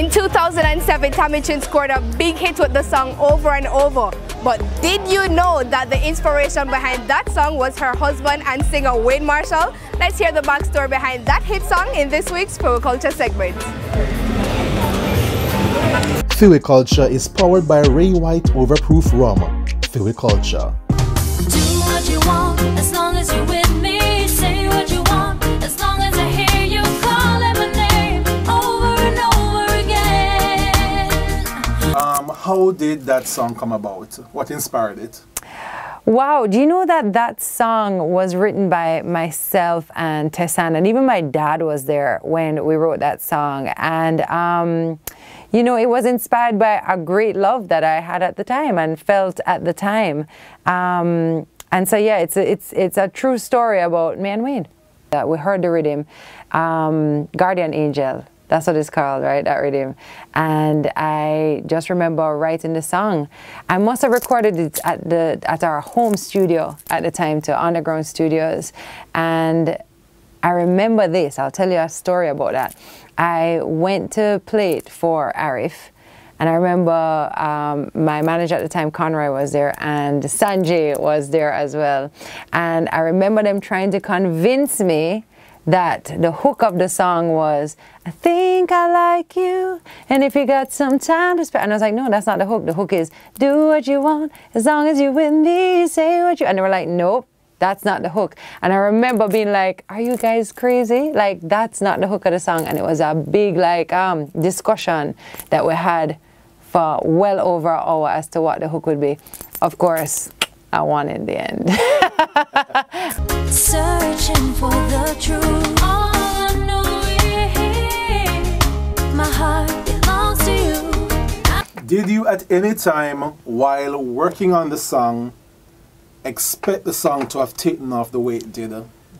In 2007, Tommy Chin scored a big hit with the song Over and Over. But did you know that the inspiration behind that song was her husband and singer Wayne Marshall? Let's hear the backstory behind that hit song in this week's Feel Culture segment. Feel Culture is powered by Ray White Overproof Rum. Feel Culture. Do what you want as long as you're with me. Say what you want as long as I hear you calling my name over and over again. How did that song come about? What inspired it? Wow, do you know that that song was written by myself and Tessan, and even my dad was there when we wrote that song. And you know, it was inspired by a great love that I had at the time and felt at the time. And so yeah, it's a true story about me and Wayne. We heard the rhythm, Guardian Angel. That's what it's called, right? That rhythm. And I just remember writing the song. I must have recorded it at our home studio at the time, to Underground Studios. And I remember this. I'll tell you a story about that. I went to play it for Arif. And I remember my manager at the time, Conroy, was there, and Sanjay was there as well. And I remember them trying to convince me that the hook of the song was, I think I like you, and if you got some time to spend. And I was like, no, that's not the hook. The hook is, do what you want, as long as you're with me, say what you... And they were like, nope, that's not the hook. And I remember being like, are you guys crazy? Like, that's not the hook of the song. And it was a big, like, discussion that we had for well over an hour as to what the hook would be. Of course, I won in the end. Searching for the truth. All I know is my heart belongs to you. Did you at any time while working on the song expect the song to have taken off the way it did?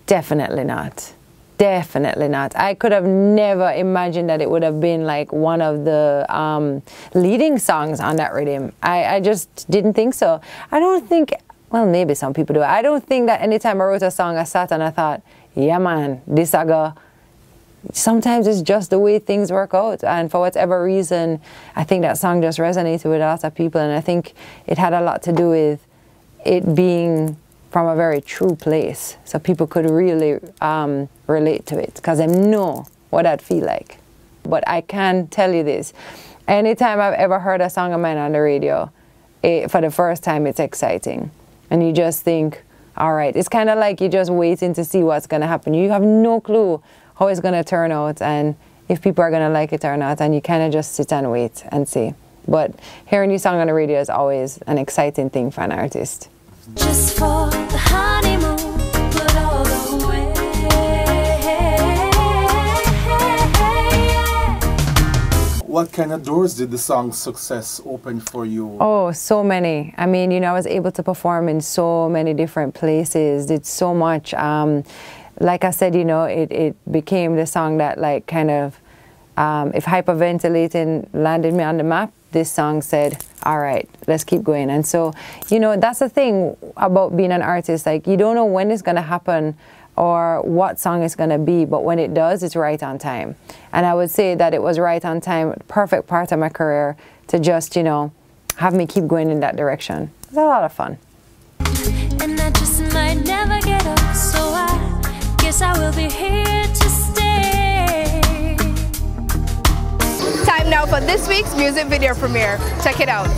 Definitely not. Definitely not. I could have never imagined that it would have been like one of the leading songs on that rhythm. I just didn't think so. I don't think, well, maybe some people do. I don't think that anytime I wrote a song, I sat and I thought, yeah, man, this saga. Sometimes it's just the way things work out. And for whatever reason, I think that song just resonated with a lot of people. And I think it had a lot to do with it being from a very true place, so people could really relate to it, because they know what I'd feel like. But I can tell you this, anytime I've ever heard a song of mine on the radio, for the first time, it's exciting. And you just think, all right, it's kind of like you're just waiting to see what's going to happen. You have no clue how it's going to turn out and if people are going to like it or not, and you kind of just sit and wait and see. But hearing your song on the radio is always an exciting thing for an artist. Just for the honeymoon, but all the way. What kind of doors did the song's success open for you? Oh, so many. I mean, you know, I was able to perform in so many different places, did so much. Like I said, you know, it became the song that, like, kind of, if hyperventilating landed me on the map, this song said, all right, let's keep going. And so, you know, that's the thing about being an artist. Like, you don't know when it's going to happen or what song it's going to be, but when it does, it's right on time. And I would say that it was right on time, perfect part of my career to just, you know, have me keep going in that direction. It was a lot of fun. And I just might never get up, so I guess I will be here to stay. Time now for this week's music video premiere. Check it out.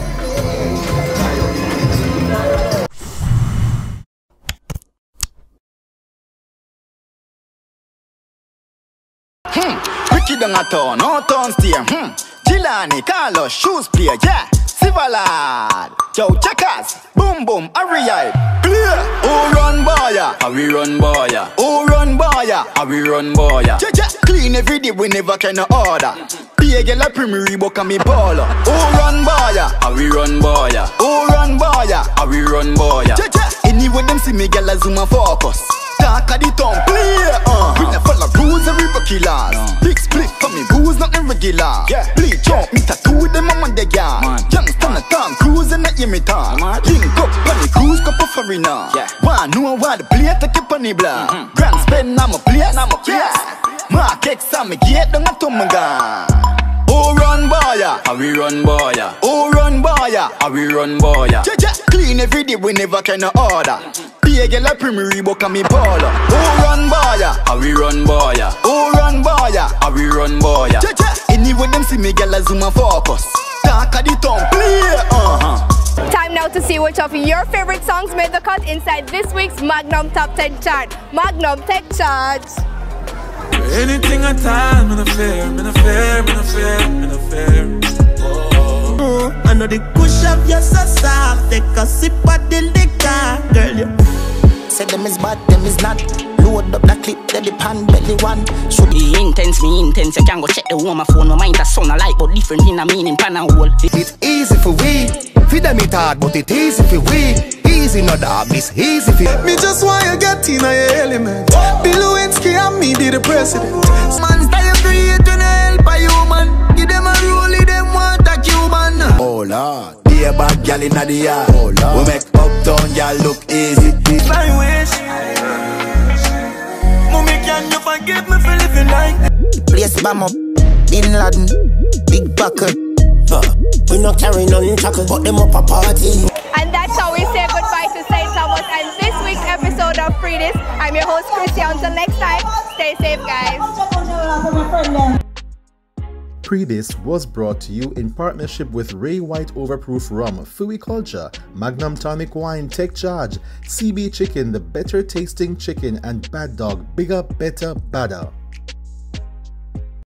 Ricky down a town, no town steer. Gilani, Carlos, shoes player, yeah. Sivalad, yo, checkers, boom boom, Ariel, clear. Who run boya? How we run boya? Who run boya? How we run boya? Yeah, clean every day, we never can order. Be a girl a premier Reebok and me baller. Who run boya? How we run boya? Who run boya? How we run boya? Yeah, anyway them see me girl a zoom and focus. Talk of the town, play, we never follow rules and river killers. Big split for me, rules not irregular. Bleach out, me tattoo them on the yard. Youngster a Tom Cruise and not imitar. Link up, funny cruise, cup of foreigner. One know what the plate take up on the block. Grand spend, I'm a place, I'm a place. Mark X, I'm a gate, don't have to my gun. Who run how we run boy. Who run boy? How we run boy. Clean every day, we never can order. Be a girl a Premier Reebok and me polo. Who run boy? How we run boy. Who run boy? How we run boy. Anyway them see me girl a zoom and focus. Talk of the tongue, play. Time now to see which of your favorite songs made the cut inside this week's Magnum Top 10 chart. Magnum, take charge. Anything I time, I'm fair, I'm fair. I know the push of your soft. Take a sip of the liquor, girl. You say them is bad, them is not. Load up the clip, then the pan belly one. Should be intense, me intense. You can go check the woman phone. My mind a sound alike, but different in a meaning pan and hole. It's easy for we. Feed them it hard, but it easy for we. Easy no dog, this easy for me. Just want you get in your element. Bill Lewinsky and me be the president. Man style create when I help a human. Give them a role, them want a Cuban. Oh Lord, be a bad gal in the yard. Oh Lord, we make uptown gal look easy. I wish. Mommy, can you forgive me for living like Place bam up, Bin Laden, big bucket. We not carrying none chocolate, but them up a party. And that's how we say goodbye to St. Thomas and this week's episode of Free This. I'm your host, Christian. Until next time, stay safe, guys. Free This was brought to you in partnership with Ray White Overproof Rum, Fui Culture, Magnum Tonic Wine, Take Charge, CB Chicken, the better tasting chicken, and Bad Dog, bigger, better, badder.